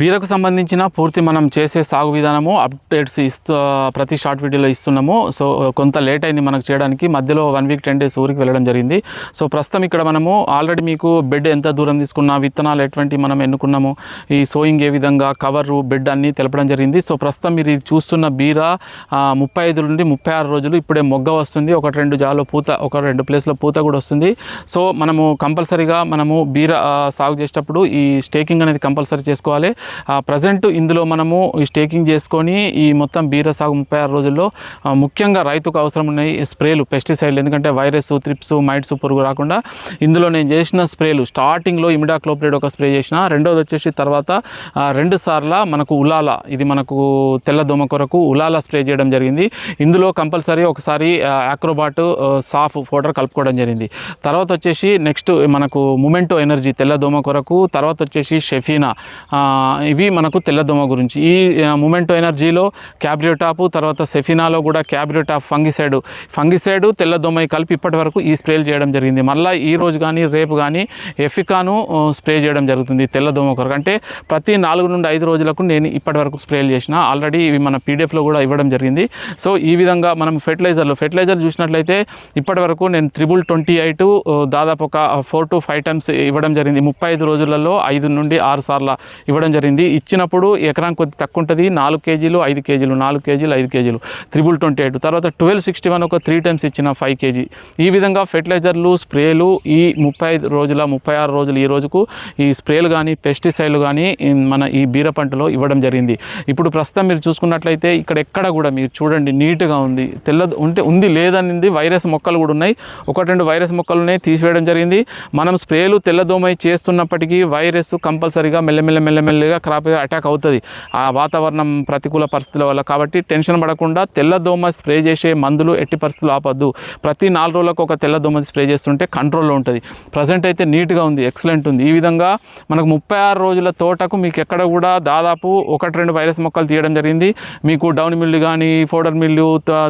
బీరకు సంబంధించిన పూర్తి మనం చేసే సాగు విధానము అప్డేట్స్ ప్రతి షార్ట్ వీడియోలో ఇస్తున్నాము. సో కొంత లేట్ అయింది మనకు చేయడానికి, మధ్యలో 1 వీక్ 10 డేస్ ఊరికి వెళ్ళడం జరిగింది. సో ప్రస్తుతం ఇక్కడ మనము ఆల్రెడీ మీకు బెడ్ ఎంత దూరం తీసుకున్నా, విత్తనాలు ఎటువంటి మనం ఎన్నుకున్నాము, ఈ సోయింగ్ ఏ విధంగా, కవరు, బెడ్ అన్నీ తెలపడం జరిగింది. సో ప్రస్తుతం మీరు చూస్తున్న బీర 35 నుండి 36 రోజులు ఇప్పుడే మొగ్గ వస్తుంది. 1-2 జాలో పూత, 1-2 ప్లేస్లో పూత కూడా వస్తుంది. సో మనము కంపల్సరీగా మనము బీర సాగు చేసేటప్పుడు ఈ స్టేకింగ్ అనేది కంపల్సరీ చేసుకోవాలి. ప్రజెంట్ ఇందులో మనము ఈ స్టేకింగ్ చేసుకొని ఈ మొత్తం బీర సాగు 36 రోజుల్లో ముఖ్యంగా రైతుకు అవసరం ఉన్నాయి స్ప్రేలు, పెస్టిసైడ్లు. ఎందుకంటే వైరస్, త్రిప్స్, మైట్స్ పురుగు రాకుండా ఇందులో నేను చేసిన స్ప్రేలు స్టార్టింగ్లో ఇమిడాక్లోప్రిడ్ ఒక స్ప్రే చేసిన, రెండోది వచ్చేసి తర్వాత 2 సార్లు మనకు ఉలాలా, ఇది మనకు తెల్లదోమ కొరకు ఉలాలా స్ప్రే చేయడం జరిగింది. ఇందులో కంపల్సరీ ఒకసారి యాక్రోబాట్ సాఫ్ పౌడర్ కలుపుకోవడం జరిగింది. తర్వాత వచ్చేసి నెక్స్ట్ మనకు మొమెంటో ఎనర్జీ తెల్లదోమ కొరకు, తర్వాత వచ్చేసి షెఫీనా, ఇవి మనకు తెల్లదోమ గురించి. ఈ మొమెంటో ఎనర్జీలో క్యాబ్రియోటాప్, తర్వాత సెఫినాలో కూడా క్యాబ్రియోటాప్ ఫంగిసైడ్ తెల్లదోమ కలిపి ఇప్పటి వరకు ఈ స్ప్రేలు చేయడం జరిగింది. మళ్ళీ ఈ రోజు కానీ రేపు కానీ ఎఫికాను స్ప్రే చేయడం జరుగుతుంది తెల్లదోమ కొరకు. అంటే ప్రతి 4 నుండి 5 రోజులకు నేను ఇప్పటి వరకు స్ప్రేలు చేసిన, ఆల్రెడీ ఇవి మన పీడిఎఫ్లో కూడా ఇవ్వడం జరిగింది. సో ఈ విధంగా మనం ఫెర్టిలైజర్ చూసినట్లయితే ఇప్పటి వరకు నేను 328 దాదాపు ఒక 4 to 5 టైమ్స్ ఇవ్వడం జరిగింది. 35 రోజులలో 5 నుండి 6 సార్లు ఇవ్వడం జరిగింది. ఇచ్చినప్పుడు ఎకరానికి కొద్ది తక్కువ ఉంటుంది, 4 కేజీలు 5 కేజీలు, 4 కేజీలు 5 కేజీలు 328. తర్వాత 1261 ఒక 3 టైమ్స్ ఇచ్చిన 5 కేజీ. ఈ విధంగా ఫెర్టిలైజర్లు, స్ప్రేలు ఈ 35 రోజుల 36 రోజులు ఈ రోజుకు ఈ స్ప్రేలు కానీ పెస్టిసైడ్లు కానీ మన ఈ బీర పంటలో ఇవ్వడం జరిగింది. ఇప్పుడు ప్రస్తుతం మీరు చూసుకున్నట్లయితే ఇక్కడ ఎక్కడ కూడా మీరు చూడండి నీట్గా ఉంది, ఉంది లేదనింది. వైరస్ మొక్కలు కూడా ఉన్నాయి, 1-2 వైరస్ మొక్కలు ఉన్నాయి, తీసివేయడం జరిగింది. మనం స్ప్రేలు తెల్లదోమ చేస్తున్నప్పటికీ వైరస్ కంపల్సరీగా మెల్లమెల్లగా క్రాప్ అటాక్ అవుతుంది ఆ వాతావరణం ప్రతికూల పరిస్థితుల వల్ల. కాబట్టి టెన్షన్ పడకుండా తెల్లదోమ స్ప్రే చేసే మందులు ఎట్టి పరిస్థితులు ఆపద్దు. ప్రతి 4 రోజులకు ఒక తెల్లదోమ స్ప్రే చేస్తుంటే కంట్రోల్లో ఉంటుంది. ప్రజెంట్ అయితే నీట్గా ఉంది, ఎక్సలెంట్ ఉంది. ఈ విధంగా మనకు 36 రోజుల తోటకు మీకు ఎక్కడ కూడా దాదాపు 1-2 వైరస్ మొక్కలు తీయడం జరిగింది. మీకు డౌన్ మిల్లు కానీ, ఫోడర్ మిల్లు,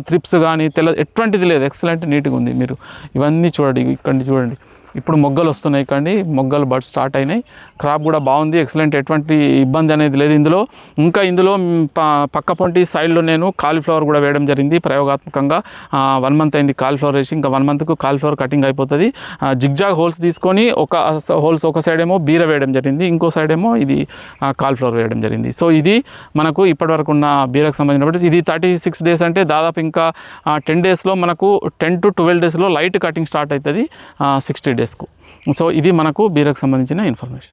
త్రిప్స్ కానీ ఎటువంటిది లేదు, ఎక్సలెంట్ నీట్గా ఉంది. మీరు ఇవన్నీ చూడండి, ఇక్కడ చూడండి, ఇప్పుడు మొగ్గలు వస్తున్నాయి. కానీ మొగ్గలు బడ్ స్టార్ట్ అయినాయి, క్రాప్ కూడా బాగుంది, ఎక్సలెంట్, ఎటువంటి ఇబ్బంది అనేది లేదు ఇందులో. ఇంకా ఇందులో పక్క పొంటి సైడ్లో నేను కాలీఫ్లవర్ కూడా వేయడం జరిగింది ప్రయోగాత్మకంగా. 1 మంత్ అయింది కాలీఫ్లవర్ వేసి, ఇంకా 1 మంత్కు కాలీఫ్లవర్ కటింగ్ అయిపోతుంది. జిగ్జాగ్ హోల్స్ తీసుకొని ఒక సైడ్ ఏమో బీర వేయడం జరిగింది, ఇంకో సైడ్ ఏమో ఇది కాలీఫ్లవర్ వేయడం జరిగింది. సో ఇది మనకు ఇప్పటివరకు ఉన్న బీరకు సంబంధించినప్పుడు ఇది 36 డేస్ అంటే దాదాపు ఇంకా 10 డేస్లో మనకు 10 to 12 డేస్లో లైట్ కటింగ్ స్టార్ట్ అవుతుంది 60 డేస్కు. సో ఇది మనకు బీరకు సంబంధించిన ఇన్ఫర్మేషన్.